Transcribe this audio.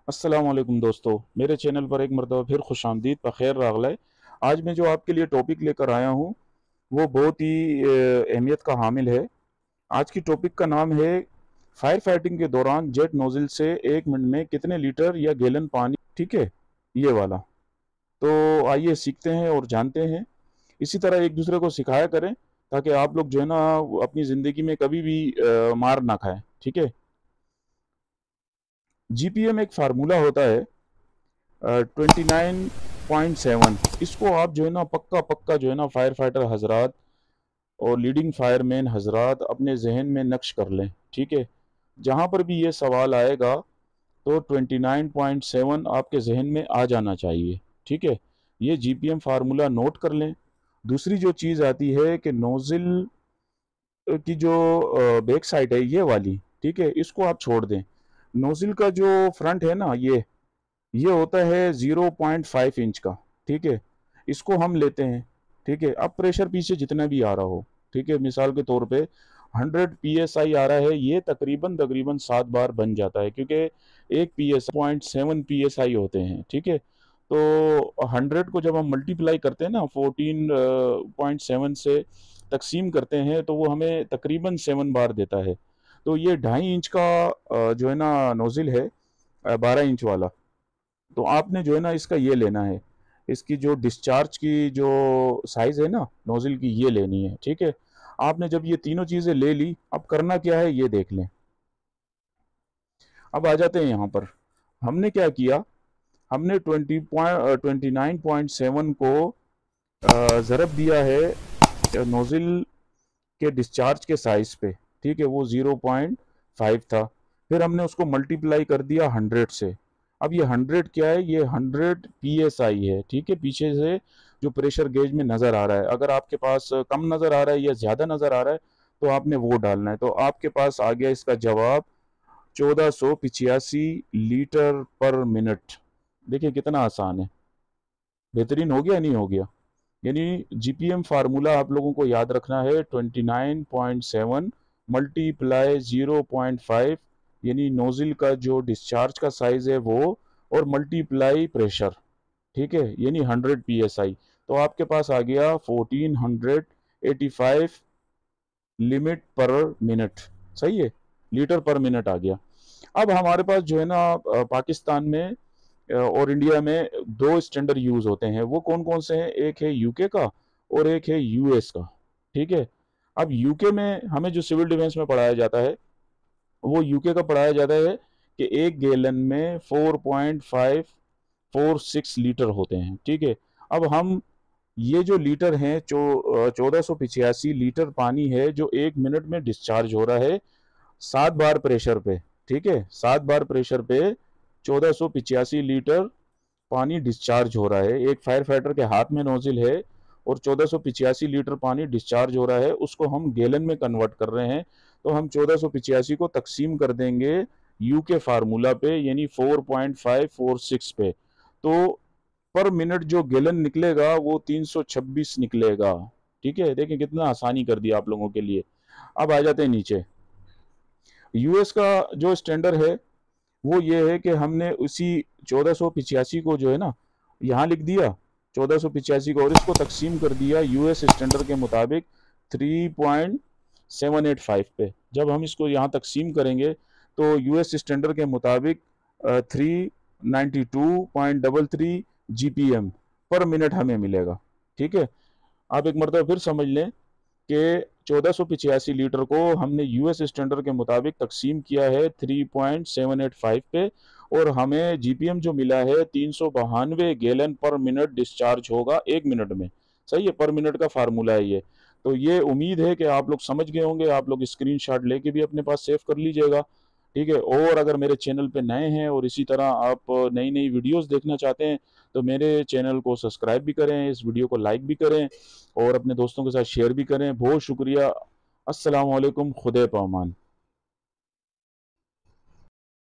अस्सलामुअलैकुम दोस्तों, मेरे चैनल पर एक मरतबा फिर खुशामदीद बख़ैर रागला। आज मैं जो आपके लिए टॉपिक लेकर आया हूँ वो बहुत ही अहमियत का हामिल है। आज की टॉपिक का नाम है फायर फाइटिंग के दौरान जेट नोजल से 1 मिनट में कितने लीटर या गैलन पानी। ठीक है, ये वाला। तो आइए सीखते हैं और जानते हैं। इसी तरह एक दूसरे को सिखाया करें ताकि आप लोग जो है ना अपनी ज़िंदगी में कभी भी मार ना खाएं। ठीक है। जीपीएम एक फार्मूला होता है 29.7। इसको आप जो है ना पक्का पक्का जो है ना फायर फाइटर हजरात और लीडिंग फायरमैन हजरात अपने जहन में नक्श कर लें। ठीक है, जहाँ पर भी ये सवाल आएगा तो 29.7 आपके जहन में आ जाना चाहिए। ठीक है, ये जीपीएम फार्मूला नोट कर लें। दूसरी जो चीज़ आती है कि नोजिल की जो बैक साइड है ये वाली, ठीक है, इसको आप छोड़ दें। नोजिल का जो फ्रंट है ना ये होता है 0.5 इंच का। ठीक है, इसको हम लेते हैं। ठीक है, अब प्रेशर पीछे जितना भी आ रहा हो, ठीक है, मिसाल के तौर पे 100 psi आ रहा है, ये तकरीबन तकरीबन 7 बार बन जाता है क्योंकि एक psi 0.7 psi होते हैं। ठीक है, तो 100 को जब हम मल्टीप्लाई करते हैं ना 14.7 से तकसीम करते हैं तो वो हमें तकरीबन 7 बार देता है। तो ये 2.5 इंच का जो है ना नोजिल है, 12 इंच वाला। तो आपने जो है ना इसका ये लेना है, इसकी जो डिस्चार्ज की जो साइज है ना नोजल की, ये लेनी है। ठीक है, आपने जब ये तीनों चीजें ले ली, अब करना क्या है ये देख लें। अब आ जाते हैं यहाँ पर। हमने क्या किया, हमने 29.7 को ज़रब दिया है नोजल के डिस्चार्ज के साइज पे। ठीक है, वो 0.5 था। फिर हमने उसको मल्टीप्लाई कर दिया 100 से। अब ये 100 क्या है, ये 100 psi है। ठीक है, पीछे से जो प्रेशर गेज में नज़र आ रहा है, अगर आपके पास कम नज़र आ रहा है या ज़्यादा नज़र आ रहा है तो आपने वो डालना है। तो आपके पास आ गया इसका जवाब 1485 लीटर पर मिनट। देखिए कितना आसान है, बेहतरीन हो गया नहीं हो गया। यानी जीपीएम फार्मूला आप लोगों को याद रखना है 29.7 मल्टीप्लाई 0.5, यानी नोजिल का जो डिस्चार्ज का साइज है वो, और मल्टीप्लाई प्रेशर। ठीक है, यानी 100 psi। तो आपके पास आ गया 1485 लिमिट पर मिनट। सही है, लीटर पर मिनट आ गया। अब हमारे पास जो है ना पाकिस्तान में और इंडिया में दो स्टैंडर्ड यूज होते हैं। वो कौन कौन से हैं, एक है यूके का और एक है यूएस का। ठीक है, अब यूके में हमें जो सिविल डिफेंस में पढ़ाया जाता है वो यूके का पढ़ाया जाता है कि एक गैलन में 4.546 लीटर होते हैं। ठीक है, अब हम ये जो लीटर हैं, 1485 लीटर पानी है जो 1 मिनट में डिस्चार्ज हो रहा है 7 बार प्रेशर पे। ठीक है, 7 बार प्रेशर पे 1485 लीटर पानी डिस्चार्ज हो रहा है। एक फायर फाइटर के हाथ में नोजिल है और 1485 लीटर पानी डिस्चार्ज हो रहा है, उसको हम गैलन में कन्वर्ट कर रहे हैं। तो हम 1485 को तकसीम कर देंगे यू के फार्मूला पे, यानी 4.546 पे। तो पर मिनट जो गैलन निकलेगा वो 326 निकलेगा। ठीक है, देखें कितना आसानी कर दिया आप लोगों के लिए। अब आ जाते हैं नीचे। यूएस का जो स्टैंडर्ड है वो ये है कि हमने उसी 1485 को जो है ना यहाँ लिख दिया 1485 को, और इसको तकसीम कर दिया यूएस स्टैंडर्ड के मुताबिक 3.785 पे। जब हम इसको यहाँ तकसीम करेंगे तो यूएस स्टैंडर्ड के मुताबिक 392.33 जीपीएम पर मिनट हमें मिलेगा। ठीक है, आप एक मरतबा फिर समझ लें कि 1485 लीटर को हमने यूएस स्टैंडर्ड के मुताबिक तकसीम किया है 3.785 पे, और हमें जीपीएम जो मिला है 392 गैलन पर मिनट डिस्चार्ज होगा 1 मिनट में। सही है, पर मिनट का फार्मूला है ये। तो ये उम्मीद है कि आप लोग समझ गए होंगे। आप लोग स्क्रीनशॉट लेके भी अपने पास सेव कर लीजिएगा। ठीक है, और अगर मेरे चैनल पे नए हैं और इसी तरह आप नई नई वीडियोस देखना चाहते हैं तो मेरे चैनल को सब्सक्राइब भी करें, इस वीडियो को लाइक भी करें और अपने दोस्तों के साथ शेयर भी करें। बहुत शुक्रिया। अस्सलाम वालेकुम, खुदा पामान।